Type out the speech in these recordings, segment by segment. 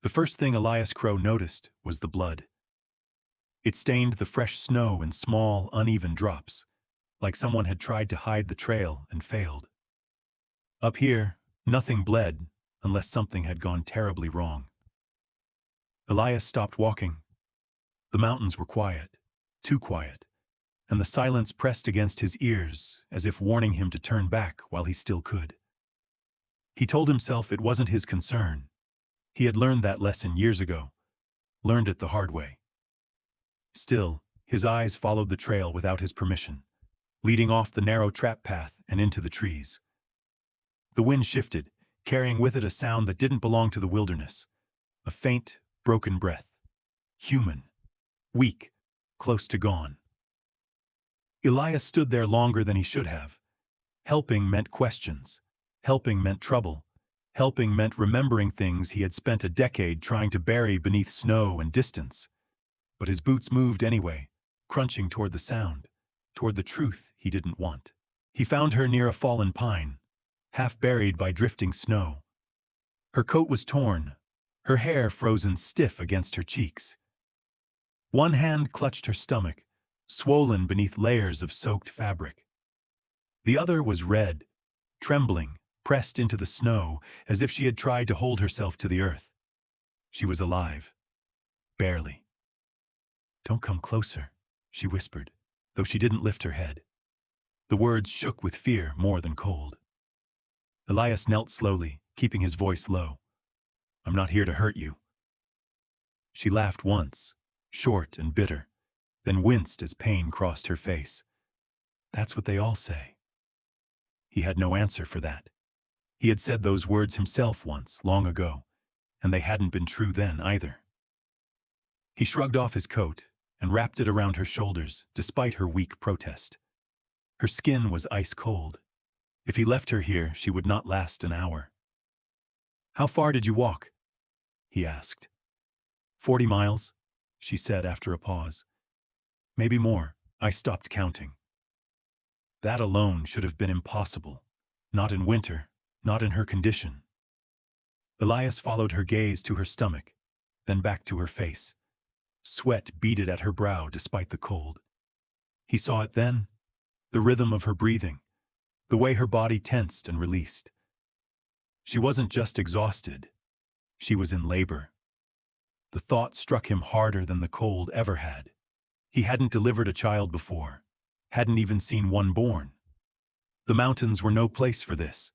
The first thing Elias Crow noticed was the blood. It stained the fresh snow in small, uneven drops, like someone had tried to hide the trail and failed. Up here, nothing bled unless something had gone terribly wrong. Elias stopped walking. The mountains were quiet, too quiet, and the silence pressed against his ears as if warning him to turn back while he still could. He told himself it wasn't his concern. He had learned that lesson years ago, learned it the hard way. Still, his eyes followed the trail without his permission, leading off the narrow trap path and into the trees. The wind shifted, carrying with it a sound that didn't belong to the wilderness, a faint, broken breath. Human. Weak. Close to gone. Elias stood there longer than he should have. Helping meant questions. Helping meant trouble. Helping meant remembering things he had spent a decade trying to bury beneath snow and distance. But his boots moved anyway, crunching toward the sound, toward the truth he didn't want. He found her near a fallen pine, half buried by drifting snow. Her coat was torn, her hair frozen stiff against her cheeks. One hand clutched her stomach, swollen beneath layers of soaked fabric. The other was red, trembling, pressed into the snow as if she had tried to hold herself to the earth. She was alive. Barely. "Don't come closer," she whispered, though she didn't lift her head. The words shook with fear more than cold. Elias knelt slowly, keeping his voice low. "I'm not here to hurt you." She laughed once, short and bitter, then winced as pain crossed her face. "That's what they all say." He had no answer for that. He had said those words himself once, long ago, and they hadn't been true then either. He shrugged off his coat and wrapped it around her shoulders, despite her weak protest. Her skin was ice cold. If he left her here, she would not last an hour. "How far did you walk?" he asked. 40 miles, she said after a pause. "Maybe more. I stopped counting." That alone should have been impossible. Not in winter, not in her condition. Elias followed her gaze to her stomach, then back to her face. Sweat beaded at her brow despite the cold. He saw it then, the rhythm of her breathing, the way her body tensed and released. She wasn't just exhausted, she was in labor. The thought struck him harder than the cold ever had. He hadn't delivered a child before, hadn't even seen one born. The mountains were no place for this.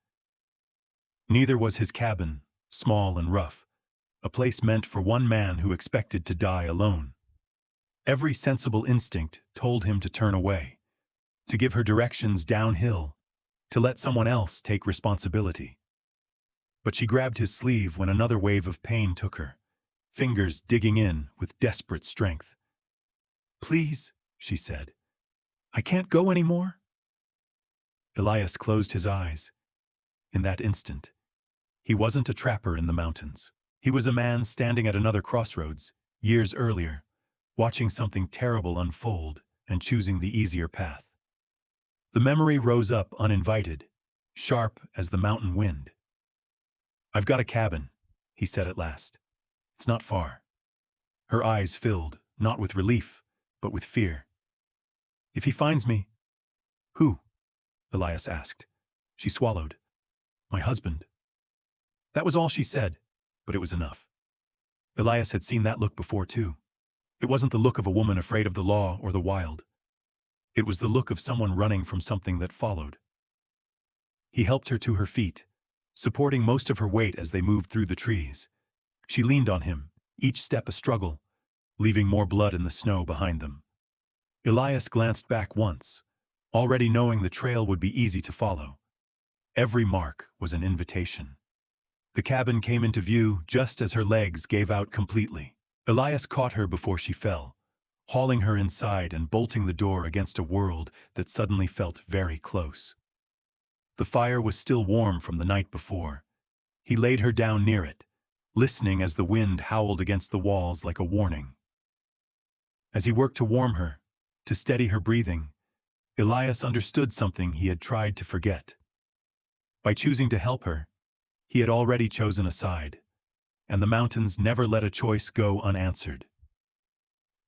Neither was his cabin, small and rough, a place meant for one man who expected to die alone. Every sensible instinct told him to turn away, to give her directions downhill, to let someone else take responsibility. But she grabbed his sleeve when another wave of pain took her, fingers digging in with desperate strength. "Please," she said, "I can't go anymore." Elias closed his eyes. In that instant, he wasn't a trapper in the mountains. He was a man standing at another crossroads, years earlier, watching something terrible unfold and choosing the easier path. The memory rose up uninvited, sharp as the mountain wind. "I've got a cabin," he said at last. "It's not far." Her eyes filled, not with relief, but with fear. "If he finds me—" "Who?" Elias asked. She swallowed. "My husband." That was all she said, but it was enough. Elias had seen that look before, too. It wasn't the look of a woman afraid of the law or the wild. It was the look of someone running from something that followed. He helped her to her feet, supporting most of her weight as they moved through the trees. She leaned on him, each step a struggle, leaving more blood in the snow behind them. Elias glanced back once, already knowing the trail would be easy to follow. Every mark was an invitation. The cabin came into view just as her legs gave out completely. Elias caught her before she fell, hauling her inside and bolting the door against a world that suddenly felt very close. The fire was still warm from the night before. He laid her down near it, listening as the wind howled against the walls like a warning. As he worked to warm her, to steady her breathing, Elias understood something he had tried to forget. By choosing to help her, he had already chosen a side, and the mountains never let a choice go unanswered.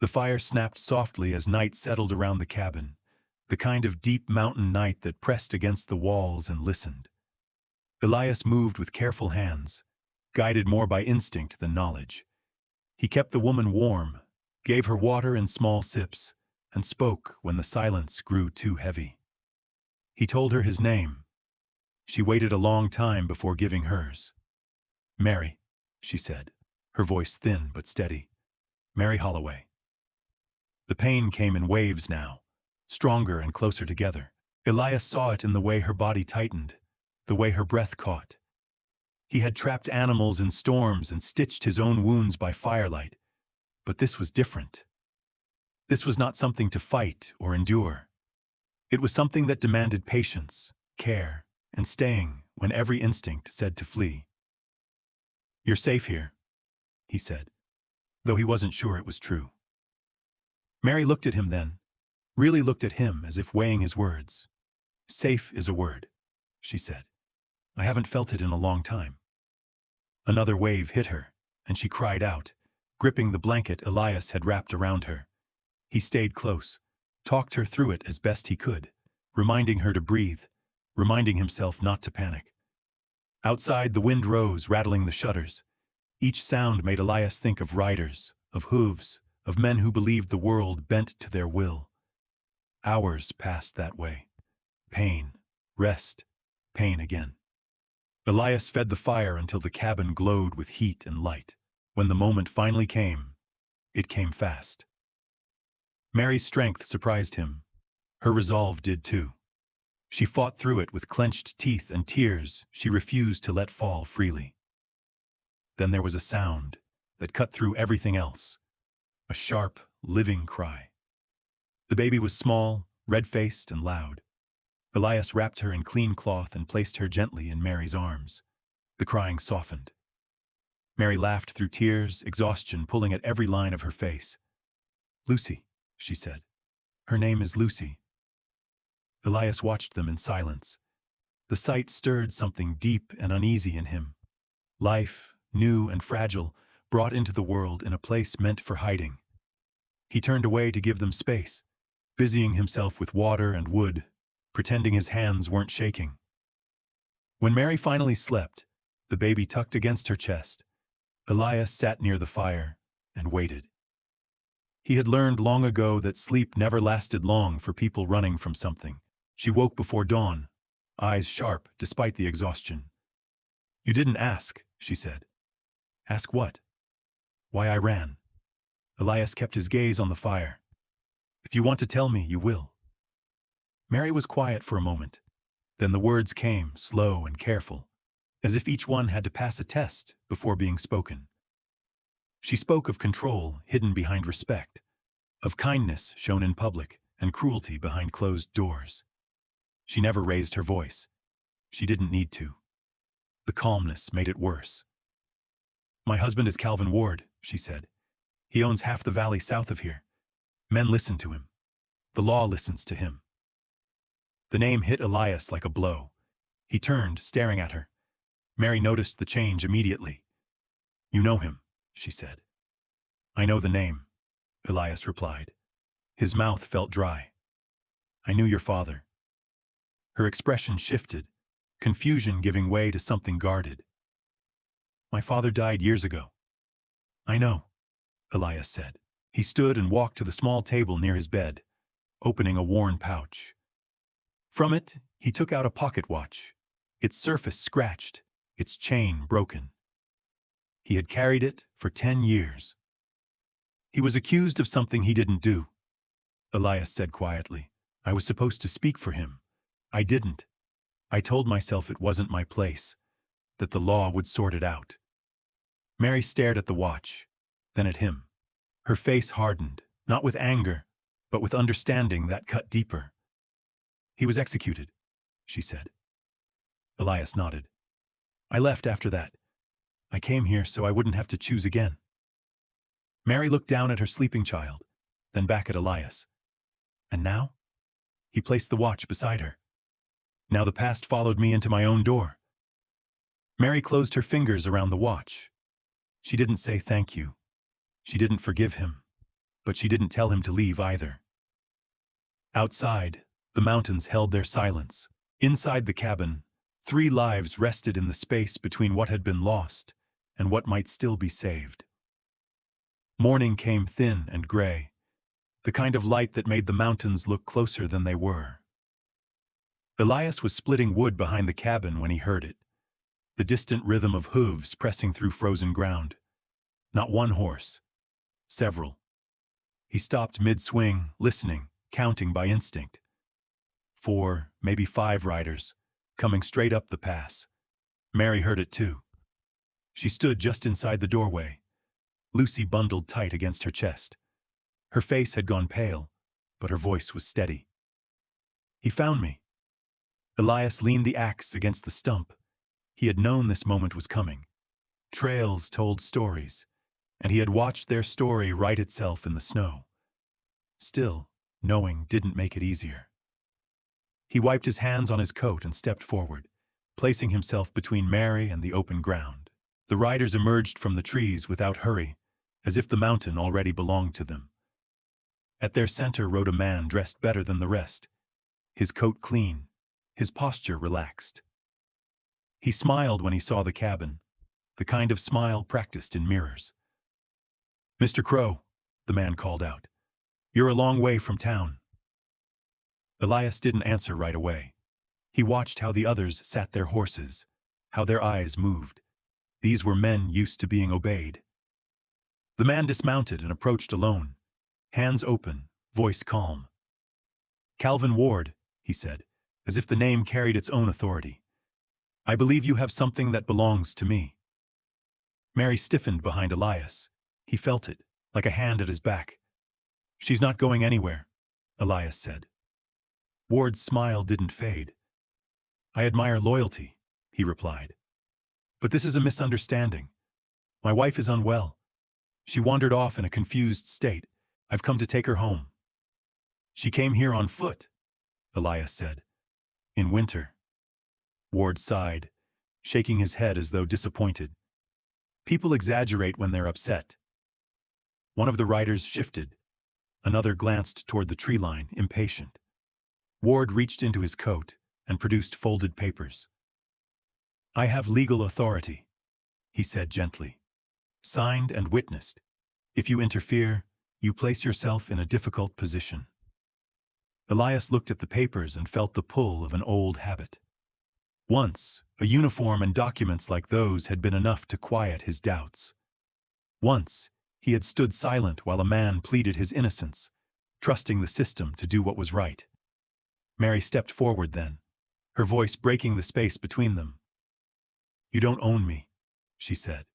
The fire snapped softly as night settled around the cabin, the kind of deep mountain night that pressed against the walls and listened. Elias moved with careful hands, guided more by instinct than knowledge. He kept the woman warm, gave her water in small sips, and spoke when the silence grew too heavy. He told her his name. She waited a long time before giving hers. "Mary," she said, her voice thin but steady. "Mary Holloway." The pain came in waves now, stronger and closer together. Elias saw it in the way her body tightened, the way her breath caught. He had trapped animals in storms and stitched his own wounds by firelight, but this was different. This was not something to fight or endure. It was something that demanded patience, care, and staying when every instinct said to flee. "You're safe here," he said, though he wasn't sure it was true. Mary looked at him then, really looked at him as if weighing his words. "Safe is a word," she said. "I haven't felt it in a long time." Another wave hit her, and she cried out, gripping the blanket Elias had wrapped around her. He stayed close, talked her through it as best he could, reminding her to breathe, reminding himself not to panic. Outside, the wind rose, rattling the shutters. Each sound made Elias think of riders, of hooves, of men who believed the world bent to their will. Hours passed that way. Pain, rest, pain again. Elias fed the fire until the cabin glowed with heat and light. When the moment finally came, it came fast. Mary's strength surprised him. Her resolve did too. She fought through it with clenched teeth and tears she refused to let fall freely. Then there was a sound that cut through everything else. A sharp, living cry. The baby was small, red-faced, and loud. Elias wrapped her in clean cloth and placed her gently in Mary's arms. The crying softened. Mary laughed through tears, exhaustion pulling at every line of her face. "Lucy," she said. "Her name is Lucy." Elias watched them in silence. The sight stirred something deep and uneasy in him. Life, new and fragile, brought into the world in a place meant for hiding. He turned away to give them space, busying himself with water and wood, pretending his hands weren't shaking. When Mary finally slept, the baby tucked against her chest, Elias sat near the fire and waited. He had learned long ago that sleep never lasted long for people running from something. She woke before dawn, eyes sharp despite the exhaustion. "You didn't ask," she said. "Ask what?" "Why I ran." Elias kept his gaze on the fire. "If you want to tell me, you will." Mary was quiet for a moment. Then the words came, slow and careful, as if each one had to pass a test before being spoken. She spoke of control hidden behind respect, of kindness shown in public and cruelty behind closed doors. She never raised her voice. She didn't need to. The calmness made it worse. "My husband is Calvin Ward," she said. "He owns half the valley south of here. Men listen to him. The law listens to him." The name hit Elias like a blow. He turned, staring at her. Mary noticed the change immediately. "You know him," she said. "I know the name," Elias replied. His mouth felt dry. "I knew your father." Her expression shifted, confusion giving way to something guarded. "My father died years ago." "I know," Elias said. He stood and walked to the small table near his bed, opening a worn pouch. From it, he took out a pocket watch, its surface scratched, its chain broken. He had carried it for 10 years. He was accused of something he didn't do. Elias said quietly, "I was supposed to speak for him. I didn't. I told myself it wasn't my place, that the law would sort it out." Mary stared at the watch, then at him. Her face hardened, not with anger, but with understanding that cut deeper. "He was executed," she said. Elias nodded. "I left after that. I came here so I wouldn't have to choose again." Mary looked down at her sleeping child, then back at Elias. "And now?" He placed the watch beside her. "Now the past followed me into my own door." Mary closed her fingers around the watch. She didn't say thank you. She didn't forgive him. But she didn't tell him to leave either. Outside, the mountains held their silence. Inside the cabin, 3 lives rested in the space between what had been lost and what might still be saved. Morning came thin and gray, the kind of light that made the mountains look closer than they were. Elias was splitting wood behind the cabin when he heard it, the distant rhythm of hooves pressing through frozen ground. Not one horse, several. He stopped mid-swing, listening, counting by instinct. 4, maybe 5 riders, coming straight up the pass. Mary heard it too. She stood just inside the doorway, Lucy bundled tight against her chest. Her face had gone pale, but her voice was steady. He found me. Elias leaned the axe against the stump. He had known this moment was coming. Trails told stories, and he had watched their story write itself in the snow. Still, knowing didn't make it easier. He wiped his hands on his coat and stepped forward, placing himself between Mary and the open ground. The riders emerged from the trees without hurry, as if the mountain already belonged to them. At their center rode a man dressed better than the rest, his coat clean, his posture relaxed. He smiled when he saw the cabin, the kind of smile practiced in mirrors. "Mr. Crow," the man called out, "you're a long way from town." Elias didn't answer right away. He watched how the others sat their horses, how their eyes moved. These were men used to being obeyed. The man dismounted and approached alone, hands open, voice calm. "Calvin Ward," he said, as if the name carried its own authority. "I believe you have something that belongs to me." Mary stiffened behind Elias. He felt it, like a hand at his back. "She's not going anywhere," Elias said. Ward's smile didn't fade. "I admire loyalty," he replied. "But this is a misunderstanding. My wife is unwell. She wandered off in a confused state. I've come to take her home." "She came here on foot," Elias said. "In winter." Ward sighed, shaking his head as though disappointed. People exaggerate when they're upset. One of the riders shifted. Another glanced toward the tree line, impatient. Ward reached into his coat and produced folded papers. "I have legal authority," he said gently. "Signed and witnessed. If you interfere, you place yourself in a difficult position." Elias looked at the papers and felt the pull of an old habit. Once, a uniform and documents like those had been enough to quiet his doubts. Once, he had stood silent while a man pleaded his innocence, trusting the system to do what was right. Mary stepped forward then, her voice breaking the space between them. "You don't own me," she said.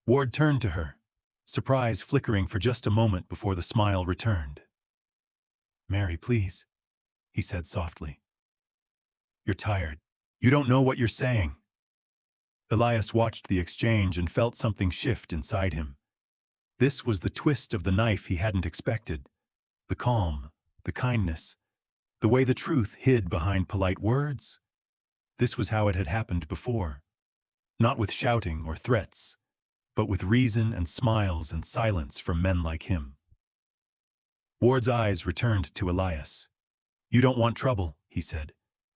Ward turned to her, surprise flickering for just a moment before the smile returned. "Mary, please," he said softly. "You're tired. You don't know what you're saying." Elias watched the exchange and felt something shift inside him. This was the twist of the knife he hadn't expected. The calm, the kindness, the way the truth hid behind polite words. This was how it had happened before. Not with shouting or threats, but with reason and smiles and silence from men like him. Ward's eyes returned to Elias. "You don't want trouble," he said.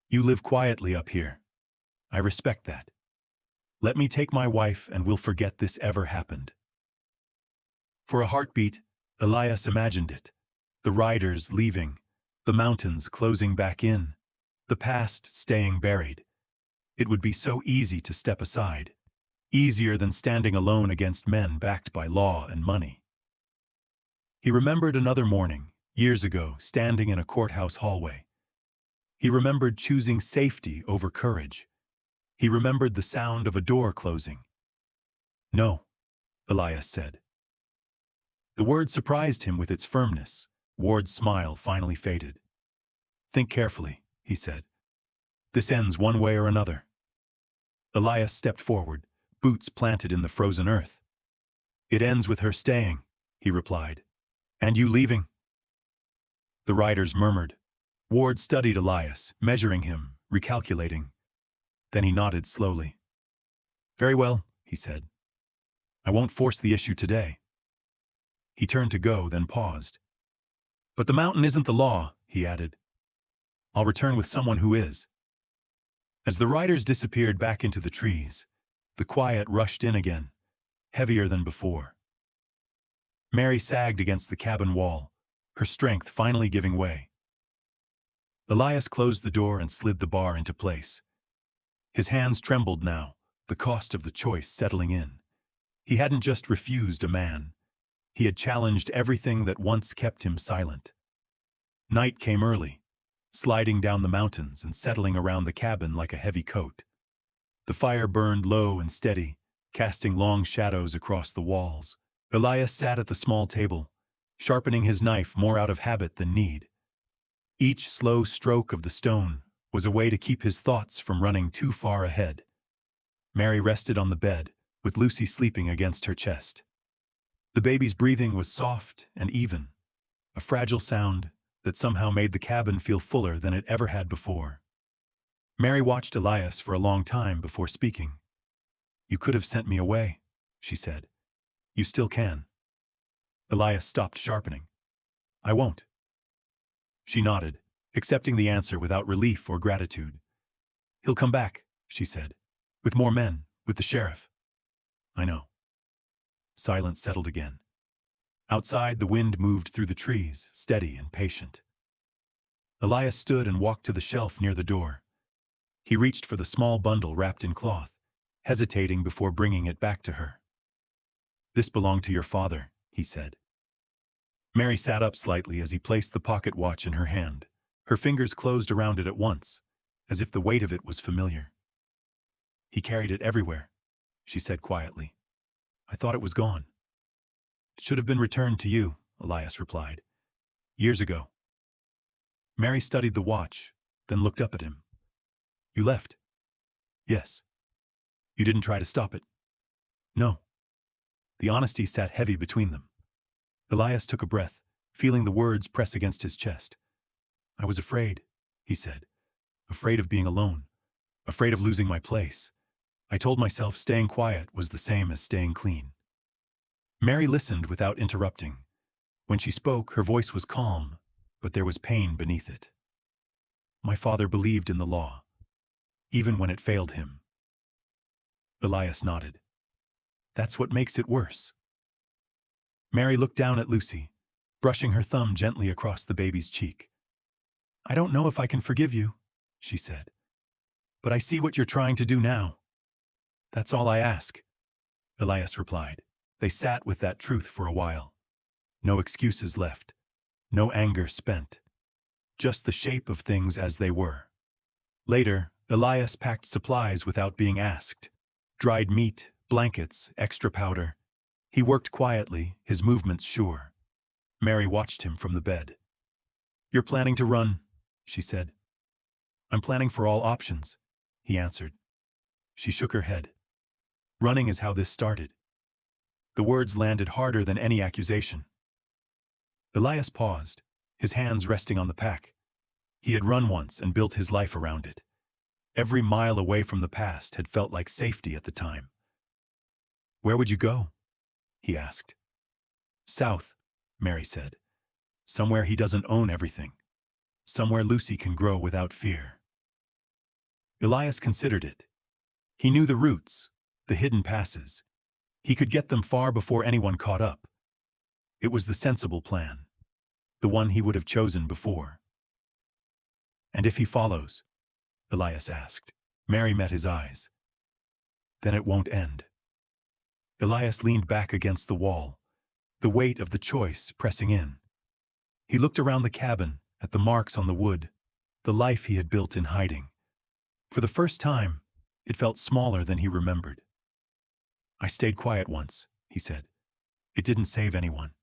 "You live quietly up here. I respect that. Let me take my wife and we'll forget this ever happened." For a heartbeat, Elias imagined it. The riders leaving, the mountains closing back in, the past staying buried. It would be so easy to step aside, easier than standing alone against men backed by law and money. He remembered another morning, years ago, standing in a courthouse hallway. He remembered choosing safety over courage. He remembered the sound of a door closing. "No," Elias said. The word surprised him with its firmness. Ward's smile finally faded. "Think carefully," he said. "This ends one way or another." Elias stepped forward, boots planted in the frozen earth. "It ends with her staying," he replied. "And you leaving?" The riders murmured. Ward studied Elias, measuring him, recalculating. Then he nodded slowly. "Very well," he said. I won't force the issue today. He turned to go, then paused. But the mountain isn't the law, he added. I'll return with someone who is. As the riders disappeared back into the trees, the quiet rushed in again, heavier than before. Mary sagged against the cabin wall, her strength finally giving way. Elias closed the door and slid the bar into place. His hands trembled now, the cost of the choice settling in. He hadn't just refused a man. He had challenged everything that once kept him silent. Night came early, sliding down the mountains and settling around the cabin like a heavy coat. The fire burned low and steady, casting long shadows across the walls. Elias sat at the small table, sharpening his knife more out of habit than need. Each slow stroke of the stone was a way to keep his thoughts from running too far ahead. Mary rested on the bed, with Lucy sleeping against her chest. The baby's breathing was soft and even, a fragile sound that somehow made the cabin feel fuller than it ever had before. Mary watched Elias for a long time before speaking. "You could have sent me away," she said. "You still can." Elias stopped sharpening. "I won't." She nodded, accepting the answer without relief or gratitude. "He'll come back," she said. "With more men, with the sheriff." "I know." Silence settled again. Outside, the wind moved through the trees, steady and patient. Elias stood and walked to the shelf near the door. He reached for the small bundle wrapped in cloth, hesitating before bringing it back to her. "This belonged to your father," he said. Mary sat up slightly as he placed the pocket watch in her hand. Her fingers closed around it at once, as if the weight of it was familiar. "He carried it everywhere," she said quietly. "I thought it was gone." "It should have been returned to you," Elias replied. "Years ago." Mary studied the watch, then looked up at him. "You left?" "Yes." "You didn't try to stop it?" "No." The honesty sat heavy between them. Elias took a breath, feeling the words press against his chest. "I was afraid," he said. "Afraid of being alone. Afraid of losing my place. I told myself staying quiet was the same as staying clean." Mary listened without interrupting. When she spoke, her voice was calm, but there was pain beneath it. "My father believed in the law, even when it failed him." Elias nodded. "That's what makes it worse." Mary looked down at Lucy, brushing her thumb gently across the baby's cheek. "I don't know if I can forgive you," she said. "But I see what you're trying to do now." "That's all I ask," Elias replied. They sat with that truth for a while. No excuses left. No anger spent. Just the shape of things as they were. Later, Elias packed supplies without being asked. Dried meat, blankets, extra powder. He worked quietly, his movements sure. Mary watched him from the bed. "You're planning to run," she said. "I'm planning for all options," he answered. She shook her head. "Running is how this started." The words landed harder than any accusation. Elias paused, his hands resting on the pack. He had run once and built his life around it. Every mile away from the past had felt like safety at the time. "Where would you go?" he asked. "South," Mary said. "Somewhere he doesn't own everything. Somewhere Lucy can grow without fear." Elias considered it. He knew the routes, the hidden passes. He could get them far before anyone caught up. It was the sensible plan, the one he would have chosen before. "And if he follows?" Elias asked. Mary met his eyes. "Then it won't end." Elias leaned back against the wall, the weight of the choice pressing in. He looked around the cabin, at the marks on the wood, the life he had built in hiding. For the first time, it felt smaller than he remembered. "I stayed quiet once," he said. "It didn't save anyone."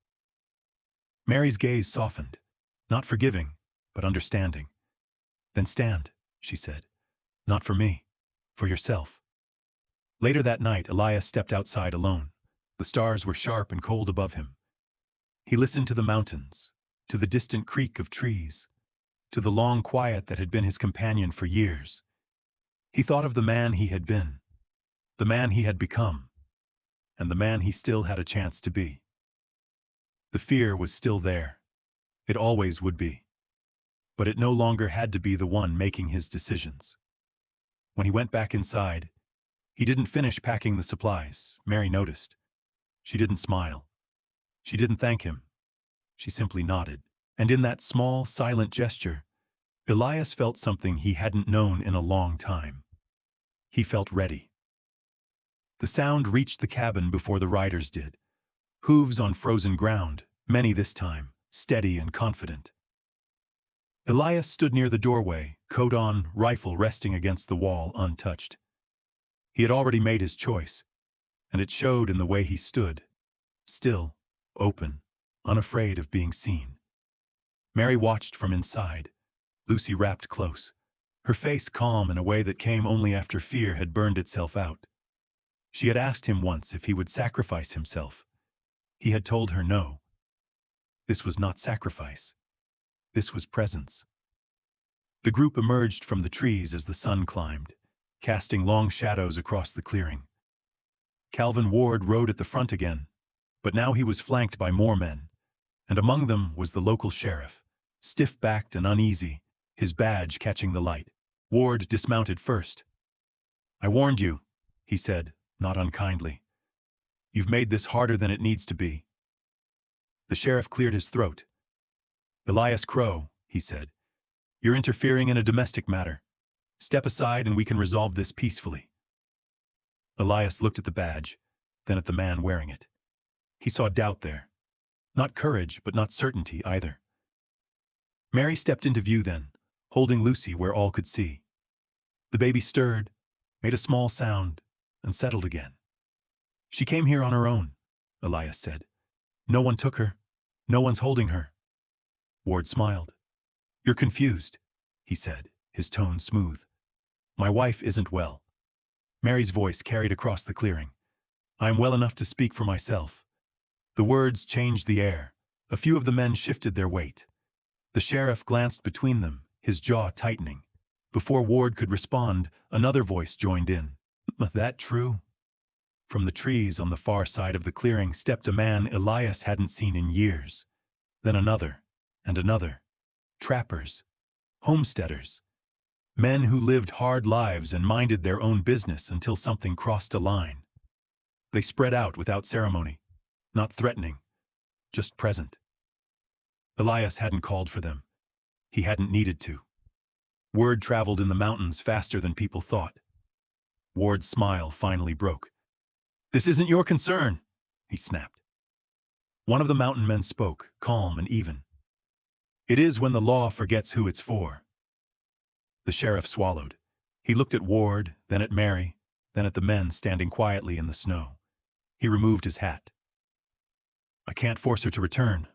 Mary's gaze softened, not forgiving, but understanding. "Then stand," she said. "Not for me, for yourself." Later that night, Elias stepped outside alone. The stars were sharp and cold above him. He listened to the mountains, to the distant creak of trees, to the long quiet that had been his companion for years. He thought of the man he had been, the man he had become. and the man he still had a chance to be. The fear was still there. It always would be. But it no longer had to be the one making his decisions. When he went back inside, he didn't finish packing the supplies, Mary noticed. She didn't smile. She didn't thank him. She simply nodded. And in that small, silent gesture, Elias felt something he hadn't known in a long time. He felt ready. The sound reached the cabin before the riders did. Hooves on frozen ground, many this time, steady and confident. Elias stood near the doorway, coat on, rifle resting against the wall, untouched. He had already made his choice, and it showed in the way he stood, still, open, unafraid of being seen. Mary watched from inside, Lucy wrapped close, her face calm in a way that came only after fear had burned itself out. She had asked him once if he would sacrifice himself. He had told her no. This was not sacrifice. This was presence. The group emerged from the trees as the sun climbed, casting long shadows across the clearing. Calvin Ward rode at the front again, but now he was flanked by more men, and among them was the local sheriff, stiff-backed and uneasy, his badge catching the light. Ward dismounted first. "I warned you," he said, not unkindly. "You've made this harder than it needs to be." The sheriff cleared his throat. "Elias Crow," he said, "you're interfering in a domestic matter. Step aside and we can resolve this peacefully." Elias looked at the badge, then at the man wearing it. He saw doubt there. Not courage, but not certainty either. Mary stepped into view then, holding Lucy where all could see. The baby stirred, made a small sound, and settled again. "She came here on her own," Elias said. "No one took her. No one's holding her." Ward smiled. "You're confused," he said, his tone smooth. "My wife isn't well." Mary's voice carried across the clearing. "I'm well enough to speak for myself." The words changed the air. A few of the men shifted their weight. The sheriff glanced between them, his jaw tightening. Before Ward could respond, another voice joined in. "That true?" From the trees on the far side of the clearing stepped a man Elias hadn't seen in years. Then another, and another. Trappers. Homesteaders. Men who lived hard lives and minded their own business until something crossed a line. They spread out without ceremony, not threatening, just present. Elias hadn't called for them. He hadn't needed to. Word traveled in the mountains faster than people thought. Ward's smile finally broke. "This isn't your concern," he snapped. One of the mountain men spoke, calm and even. "It is when the law forgets who it's for." The sheriff swallowed. He looked at Ward, then at Mary, then at the men standing quietly in the snow. He removed his hat. "I can't force her to return,"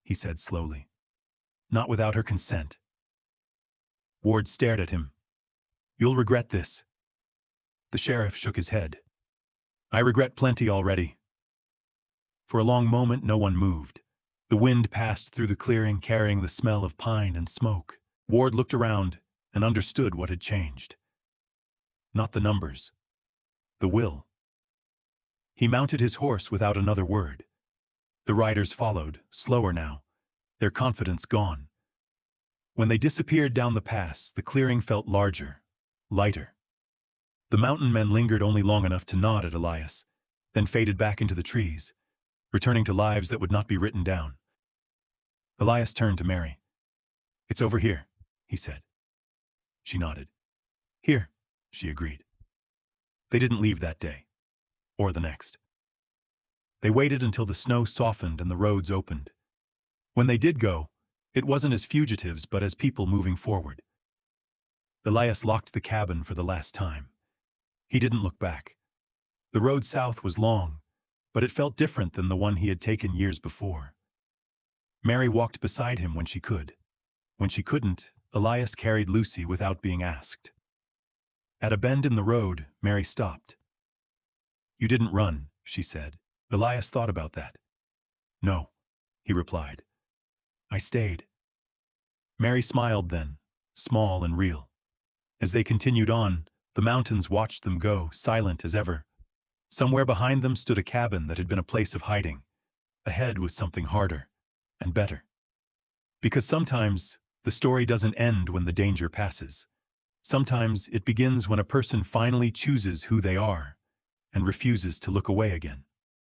he said slowly. "Not without her consent." Ward stared at him. "You'll regret this." The sheriff shook his head. "I regret plenty already." For a long moment no one moved. The wind passed through the clearing carrying the smell of pine and smoke. Ward looked around and understood what had changed. Not the numbers. The will. He mounted his horse without another word. The riders followed, slower now, their confidence gone. When they disappeared down the pass, the clearing felt larger, lighter. The mountain men lingered only long enough to nod at Elias, then faded back into the trees, returning to lives that would not be written down. Elias turned to Mary. "It's over here," he said. She nodded. "Here," she agreed. They didn't leave that day, or the next. They waited until the snow softened and the roads opened. When they did go, it wasn't as fugitives but as people moving forward. Elias locked the cabin for the last time. He didn't look back. The road south was long, but it felt different than the one he had taken years before. Mary walked beside him when she could. When she couldn't, Elias carried Lucy without being asked. At a bend in the road, Mary stopped. "You didn't run," she said. Elias thought about that. "No," he replied. "I stayed." Mary smiled then, small and real. As they continued on, the mountains watched them go, silent as ever. Somewhere behind them stood a cabin that had been a place of hiding. Ahead was something harder and better. Because sometimes the story doesn't end when the danger passes. Sometimes it begins when a person finally chooses who they are and refuses to look away again.